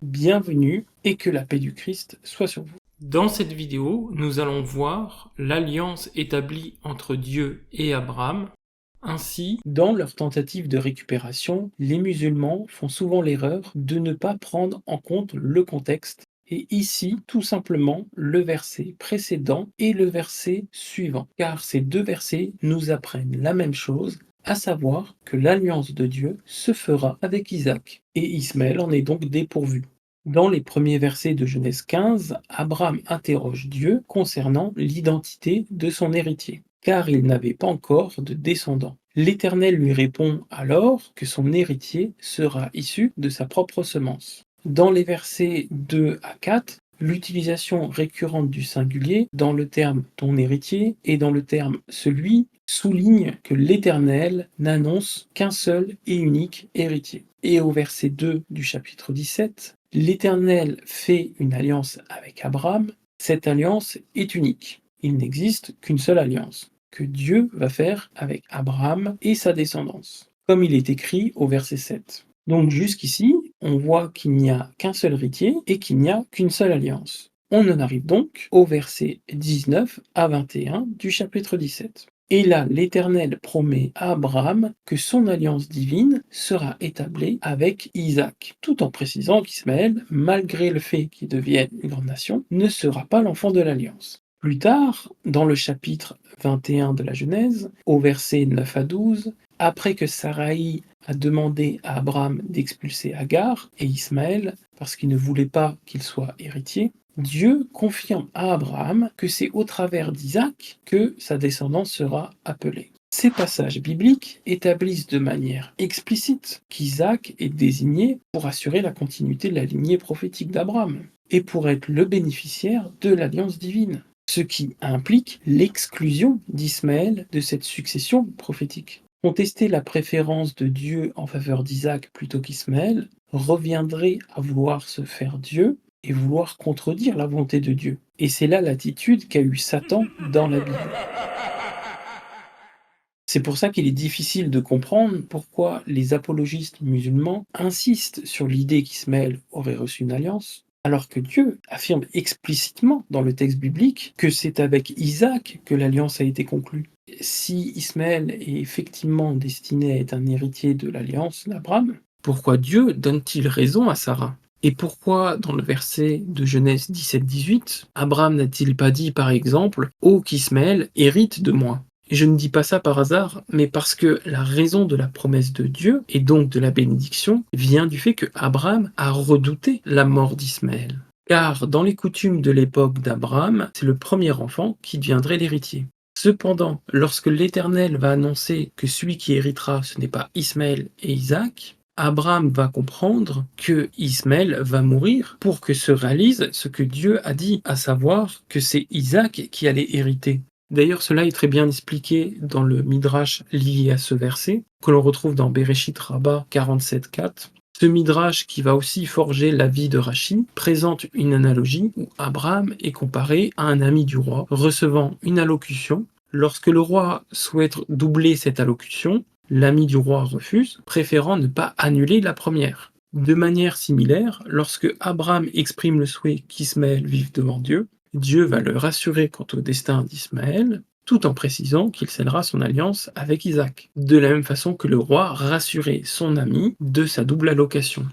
bienvenue et que la paix du Christ soit sur vous. Dans cette vidéo, nous allons voir l'alliance établie entre Dieu et Abraham. Ainsi, dans leur tentative de récupération, les musulmans font souvent l'erreur de ne pas prendre en compte le contexte, et ici, tout simplement, le verset précédent et le verset suivant, car ces deux versets nous apprennent la même chose, à savoir que l'alliance de Dieu se fera avec Isaac, et Ismaël en est donc dépourvu. Dans les premiers versets de Genèse 15, Abraham interroge Dieu concernant l'identité de son héritier, car il n'avait pas encore de descendant. L'Éternel lui répond alors que son héritier sera issu de sa propre semence. Dans les versets 2 à 4, l'utilisation récurrente du singulier dans le terme ton héritier et dans le terme celui souligne que l'Éternel n'annonce qu'un seul et unique héritier. Et au verset 2 du chapitre 17, l'Éternel fait une alliance avec Abraham. Cette alliance est unique. Il n'existe qu'une seule alliance que Dieu va faire avec Abraham et sa descendance, comme il est écrit au verset 7. Donc jusqu'ici, on voit qu'il n'y a qu'un seul héritier et qu'il n'y a qu'une seule alliance. On en arrive donc au verset 19 à 21 du chapitre 17. Et là, l'Éternel promet à Abraham que son alliance divine sera établie avec Isaac, tout en précisant qu'Ismaël, malgré le fait qu'il devienne une grande nation, ne sera pas l'enfant de l'alliance. Plus tard, dans le chapitre 21 de la Genèse, au verset 9 à 12, après que Saraï a demandé à Abraham d'expulser Agar et Ismaël parce qu'il ne voulait pas qu'il soit héritier, Dieu confirme à Abraham que c'est au travers d'Isaac que sa descendance sera appelée. Ces passages bibliques établissent de manière explicite qu'Isaac est désigné pour assurer la continuité de la lignée prophétique d'Abraham et pour être le bénéficiaire de l'alliance divine, ce qui implique l'exclusion d'Ismaël de cette succession prophétique. Contester la préférence de Dieu en faveur d'Isaac plutôt qu'Ismaël reviendrait à vouloir se faire Dieu et vouloir contredire la volonté de Dieu. Et c'est là l'attitude qu'a eu Satan dans la Bible. C'est pour ça qu'il est difficile de comprendre pourquoi les apologistes musulmans insistent sur l'idée qu'Ismaël aurait reçu une alliance, alors que Dieu affirme explicitement dans le texte biblique que c'est avec Isaac que l'alliance a été conclue. Si Ismaël est effectivement destiné à être un héritier de l'alliance d'Abraham, pourquoi Dieu donne-t-il raison à Sarah ? Et pourquoi, dans le verset de Genèse 17-18, Abraham n'a-t-il pas dit par exemple « Oh qu'Ismaël hérite de moi » ? Et je ne dis pas ça par hasard, mais parce que la raison de la promesse de Dieu, et donc de la bénédiction, vient du fait que Abraham a redouté la mort d'Ismaël. Car dans les coutumes de l'époque d'Abraham, c'est le premier enfant qui deviendrait l'héritier. Cependant, lorsque l'Éternel va annoncer que celui qui héritera, ce n'est pas Ismaël et Isaac, Abraham va comprendre que Ismaël va mourir pour que se réalise ce que Dieu a dit, à savoir que c'est Isaac qui allait hériter. D'ailleurs, cela est très bien expliqué dans le Midrash lié à ce verset, que l'on retrouve dans Bereshit Rabbah 47.4. Ce Midrash, qui va aussi forger la vie de Rashi, présente une analogie où Abraham est comparé à un ami du roi recevant une allocution. Lorsque le roi souhaite doubler cette allocution, l'ami du roi refuse, préférant ne pas annuler la première. De manière similaire, lorsque Abraham exprime le souhait qu'Ismaël vive devant Dieu, Dieu va le rassurer quant au destin d'Ismaël, tout en précisant qu'il scellera son alliance avec Isaac, de la même façon que le roi rassurait son ami de sa double allocation.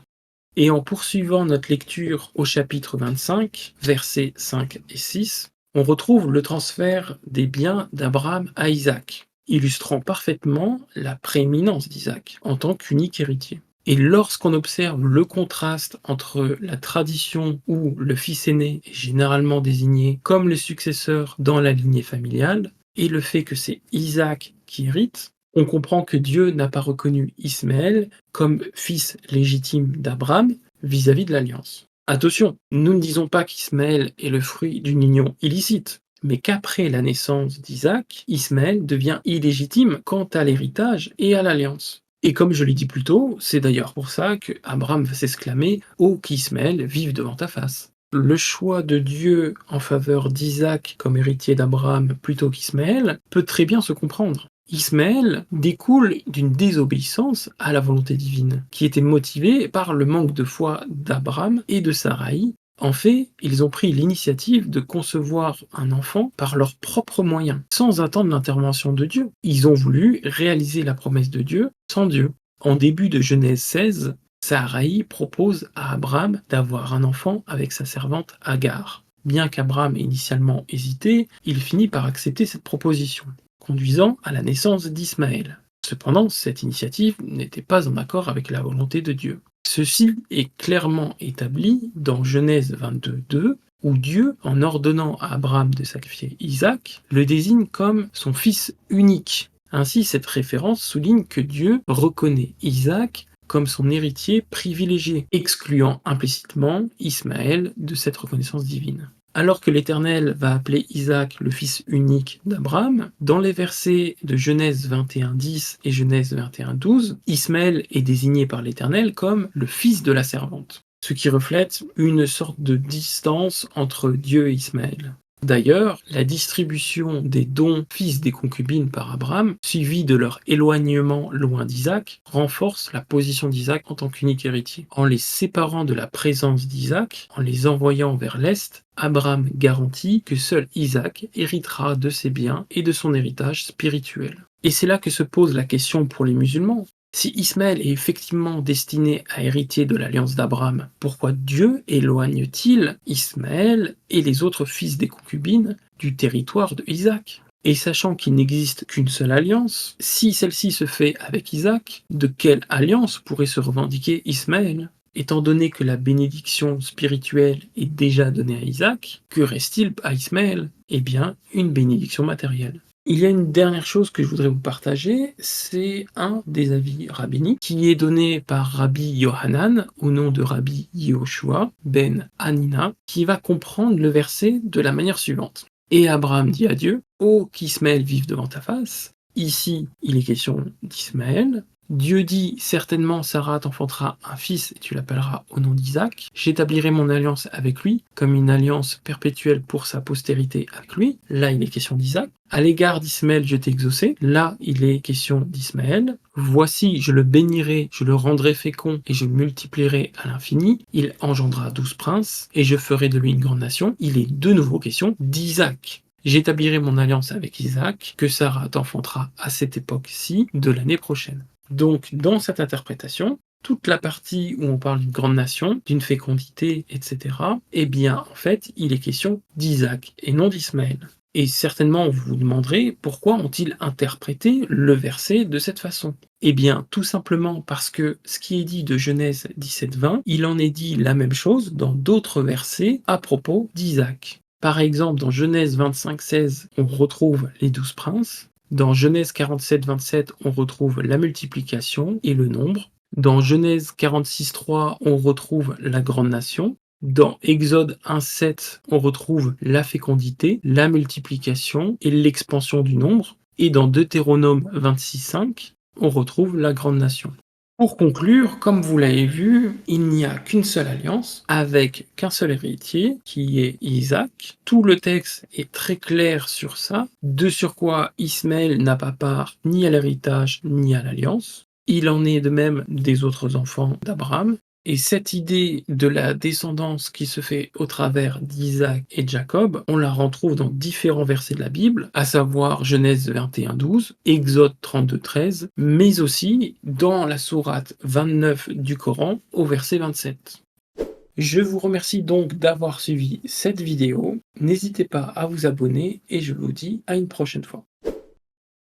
Et en poursuivant notre lecture au chapitre 25, versets 5 et 6, on retrouve le transfert des biens d'Abraham à Isaac, illustrant parfaitement la prééminence d'Isaac en tant qu'unique héritier. Et lorsqu'on observe le contraste entre la tradition où le fils aîné est généralement désigné comme le successeur dans la lignée familiale, et le fait que c'est Isaac qui hérite, on comprend que Dieu n'a pas reconnu Ismaël comme fils légitime d'Abraham vis-à-vis de l'alliance. Attention, nous ne disons pas qu'Ismaël est le fruit d'une union illicite, mais qu'après la naissance d'Isaac, Ismaël devient illégitime quant à l'héritage et à l'alliance. Et comme je l'ai dit plus tôt, c'est d'ailleurs pour ça que Abraham va s'exclamer « Oh qu'Ismaël vive devant ta face ». Le choix de Dieu en faveur d'Isaac comme héritier d'Abraham plutôt qu'Ismaël peut très bien se comprendre. Ismaël découle d'une désobéissance à la volonté divine, qui était motivée par le manque de foi d'Abraham et de Saraï. En fait, ils ont pris l'initiative de concevoir un enfant par leurs propres moyens, sans attendre l'intervention de Dieu. Ils ont voulu réaliser la promesse de Dieu sans Dieu. En début de Genèse 16, Saraï propose à Abraham d'avoir un enfant avec sa servante Agar. Bien qu'Abraham ait initialement hésité, il finit par accepter cette proposition, conduisant à la naissance d'Ismaël. Cependant, cette initiative n'était pas en accord avec la volonté de Dieu. Ceci est clairement établi dans Genèse 22:2, où Dieu, en ordonnant à Abraham de sacrifier Isaac, le désigne comme son fils unique. Ainsi, cette référence souligne que Dieu reconnaît Isaac comme son héritier privilégié, excluant implicitement Ismaël de cette reconnaissance divine. Alors que l'Éternel va appeler Isaac le fils unique d'Abraham, dans les versets de Genèse 21:10 et Genèse 21:12, Ismaël est désigné par l'Éternel comme le fils de la servante, ce qui reflète une sorte de distance entre Dieu et Ismaël. D'ailleurs, la distribution des dons fils des concubines par Abraham, suivie de leur éloignement loin d'Isaac, renforce la position d'Isaac en tant qu'unique héritier. En les séparant de la présence d'Isaac, en les envoyant vers l'Est, Abraham garantit que seul Isaac héritera de ses biens et de son héritage spirituel. Et c'est là que se pose la question pour les musulmans. Si Ismaël est effectivement destiné à hériter de l'alliance d'Abraham, pourquoi Dieu éloigne-t-il Ismaël et les autres fils des concubines du territoire de Isaac? Et sachant qu'il n'existe qu'une seule alliance, si celle-ci se fait avec Isaac, de quelle alliance pourrait se revendiquer Ismaël? Étant donné que la bénédiction spirituelle est déjà donnée à Isaac, que reste-t-il à Ismaël? Eh bien, une bénédiction matérielle. Il y a une dernière chose que je voudrais vous partager, c'est un des avis rabbiniques qui est donné par Rabbi Yohanan au nom de Rabbi Yehoshua ben Hanina, qui va comprendre le verset de la manière suivante. Et Abraham dit à Dieu, ô qu'Ismaël vive devant ta face. Ici, il est question d'Ismaël. Dieu dit, certainement Sarah t'enfantera un fils et tu l'appelleras au nom d'Isaac. J'établirai mon alliance avec lui comme une alliance perpétuelle pour sa postérité avec lui. Là, il est question d'Isaac. À l'égard d'Ismaël, je t'ai exaucé. Là, il est question d'Ismaël. Voici, je le bénirai, je le rendrai fécond et je le multiplierai à l'infini. Il engendra 12 princes et je ferai de lui une grande nation. Il est de nouveau question d'Isaac. J'établirai mon alliance avec Isaac, que Sarah t'enfantera à cette époque-ci de l'année prochaine. Donc, dans cette interprétation, toute la partie où on parle d'une grande nation, d'une fécondité, etc., eh bien, en fait, il est question d'Isaac et non d'Ismaël. Et certainement, vous vous demanderez pourquoi ont-ils interprété le verset de cette façon? Eh bien, tout simplement parce que ce qui est dit de Genèse 17:20, il en est dit la même chose dans d'autres versets à propos d'Isaac. Par exemple, dans Genèse 25:16, on retrouve les 12 princes. Dans Genèse 47:27, on retrouve la multiplication et le nombre. Dans Genèse 46:3, on retrouve la grande nation. Dans Exode 1:7, on retrouve la fécondité, la multiplication et l'expansion du nombre. Et dans Deutéronome 26:5, on retrouve la grande nation. Pour conclure, comme vous l'avez vu, il n'y a qu'une seule alliance, avec qu'un seul héritier, qui est Isaac. Tout le texte est très clair sur ça, de sur quoi Ismaël n'a pas part ni à l'héritage ni à l'alliance. Il en est de même des autres enfants d'Abraham. Et cette idée de la descendance qui se fait au travers d'Isaac et de Jacob, on la retrouve dans différents versets de la Bible, à savoir Genèse 21:12, Exode 32:13, mais aussi dans la sourate 29 du Coran au verset 27. Je vous remercie donc d'avoir suivi cette vidéo. N'hésitez pas à vous abonner et je vous dis à une prochaine fois.